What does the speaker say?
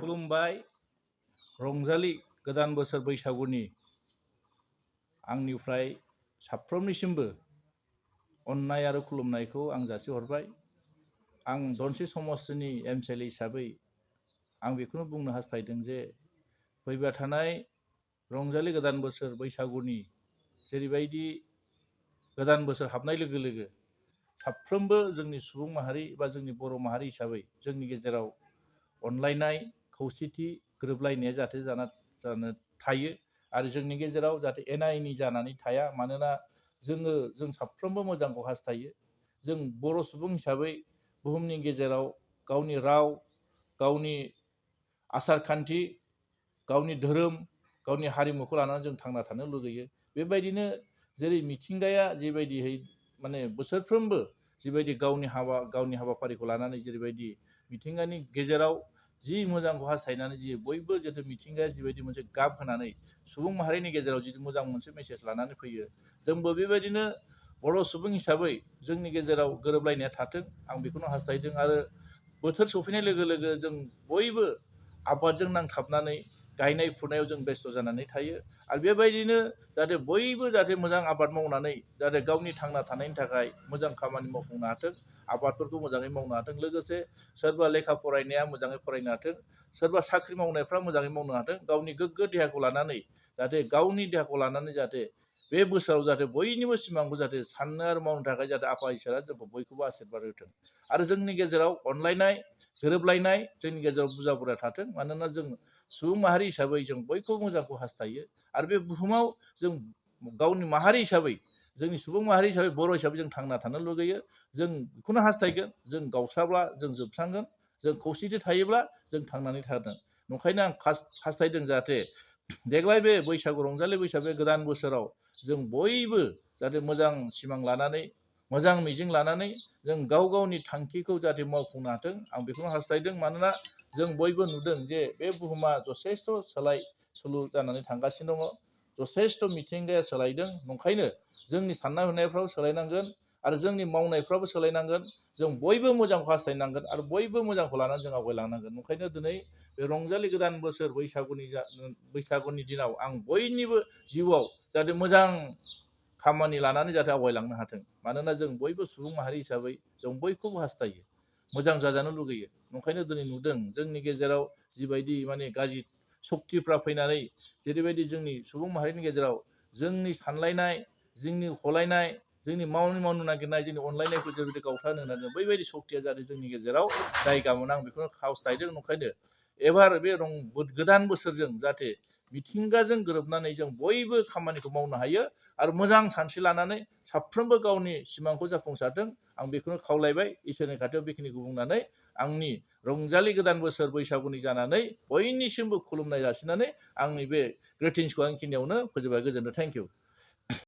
खुलुमबाय रंजालि गोदान बोसोर बैसागुनि आंनिफ्राय साफ्रोमनिसिमबो अननाय आरो खुलुमनायखौ आं जासिहरबाय। आं धनस्रि समस्तिनि एमसिएलए हिसाबै आं बेखौनो बुंनो हास्थायदों जे फैबाय थानाय रंजालि गोदान बोसोर बैसागुनि जेरैबायदि गोदान बोसोर हाबनाय लोगो लोगो साफ्रोमबो जोंनि सुबुं माहारि बा जोंनि बर' माहारि हिसाबै जोंनि गेजेराव अनलायनाय खौसेथि गोरोबलायनाया जाहाथे जानो थायो आरो जोंनि गेजेराव जाहाथे एना एनि जानानै थाया। मानोना जों साफ्रोमबो मोजांखौ हास्थायो। जों बर' सुबुं हिसाबै बुहुमनि गेजेराव गावनि राव, गावनि आसार खान्थि, गावनि धोरोम, गावनि हारिमुखौ लानानै जों थांना थानो लुगैयो। बेबायदिनो जेरै मिथिंगाया जेबायदियै माने बोसोरफ्रोमबो जिबायदि गावनि हाबाफारिखौ लानानै जेरैबायदि मिथिंगानि गेजेराव जि मोजांखौ हास्थायनानै जि बयबो जितु मिथिंगाया जिबायदि मोनसे गाब होनानै सुबुं माहारिनि गेजेराव जि मोजां मोनसे मेसेज लानानै फैयो, जोंबो बेबायदिनो बर' सुबुं हिसाबै जोंनि गेजेराव गोरोबलायनाया थाथों आं बेखौनो हास्थायदों। आरो बोथोर सफैनाय लोगो लोगो जों बयबो आबादजों नांथाबनानै गायनाय फुनायाव जों बेस्थ' जानानै थायो। आरो बेबायदिनो जाहाथे बयबो जाहाथे मोजां आबाद मावनानै जाहाथे गावनि थांना थानायनि थाखाय मोजां खामानि मावफुंनो हाथों, आबादफोरखौ मोजाङै मावनो हाथों। लोगोसे सोरबा लेखा फरायनाया मोजाङै फरायनो हाथों, सोरबा साख्रि मावनायफ्रा मोजाङै मावनो हाथों। गावनि गोग्गो देहाखौ लानानै जाहाथे गावनि देहाखौ लानानै जाहाथे बे बोसोराव जाहाथे बयनिबो सिमांखौ जाहाथे साननो आरो मावनो थाखाय जाहाथे आफा इसोरा जोंखौ बयखौबो आशीर्बाद होथों। आरो जोंनि गेजेराव अनलायनाय गोरोबलायनाय जोंनि गेजेराव बुरजा बुरजा थाथों। मानोना जों सुबुं माहारि हिसाबै जों बयखौबो मोजांखौ हास्थायो। आरो बे बुहुमाव जों गावनि माहारि हिसाबै जोंनि सुबुं माहारि हिसाबै बर' हिसाबै जों थांना थानो लुगैयो। जों बेखौनो हास्थायगोन, जों गावस्राब्ला जों जोबस्रांगोन, जों खौसेथि थायोब्ला जों थांनानै थागोन। ओंखायनो आं हास्थायदों जाहाथे देग्लाय बे बैसागु रंजालि बैसागु गोदान बोसोराव जों बयबो जाहाथे मोजां सिमां लानानै मोजां मिजिं लानानै जों गाव गावनि थांखिखौ जाहाथे मावफुंनो हाथों आं बेखौनो हास्थायदों। मानोना जों बयबो नुदों जे बे बुहुमा जथेस्थ' सोलाय सोलु जानानै थांगासिनो दङ, जथेस्थ' मिथिंगाया सोलायदों। नंखायनो जोंनि साननाय हनायफ्राबो सोलायनांगोन आरो जोंनि मावनायफ्राबो सोलायनांगोन। जों बयबो मोजांखौ हास्थायनांगोन आरो बयबो मोजांखौ लानानै जों आवगायलांनांगोन। ओंखायनो दिनै बे रंजालि गोदान बोसोर बैसागुनि दिनाव आं बयनिबो जिउआव जाहाथे मोजां खामानि लानानै जाहाथे आवगायलांनो हाथों। मानोना जों बयबो सुबुं माहारि हिसाबै जों बयखौबो हास्थायो, मोजां जाजानो लुगैयो। ओंखायनो दिनै नुदों जोंनि गेजेराव जिबायदि माने गाज्रि सक्तिफ्रा फैनानै जेरैबायदि जोंनि सुबुं माहारिनि गेजेराव जोंनि सानलायनाय, जोंनि हलायनाय, जोंनि मावनो नागिरनाय, जोंनि अनलायनायखौ जेरैबायदि गावस्रानो होनांगोन, बैबायदि सक्तिया जाहाथे जोंनि गेजेराव जायगा मोना आं बेखौनो हास्थायदों। ओंखायनो एबार बे गोदान बोसोरजों जाहाथे मिथिंगाजों गोरोबनानै जों बयबो खामानिखौ मावनो हायो आरो मोजां सानस्रि लानानै साफ्रोमबो गावनि सिमांखौ जाफुंसारथों आं बेखौनो खावलायबाय। इसोरनि खाथियाव बेखिनिखौ बुंनानै आंनि रंजालि गोदान बोसोर बैसागुनि जानानै बयनिसिमबो खुलुमनाय जासिनानै आंनि बे ग्रिटिंसखौ आं खिनियावनो फोजोबबाय। गोजोन्थों। Thank you.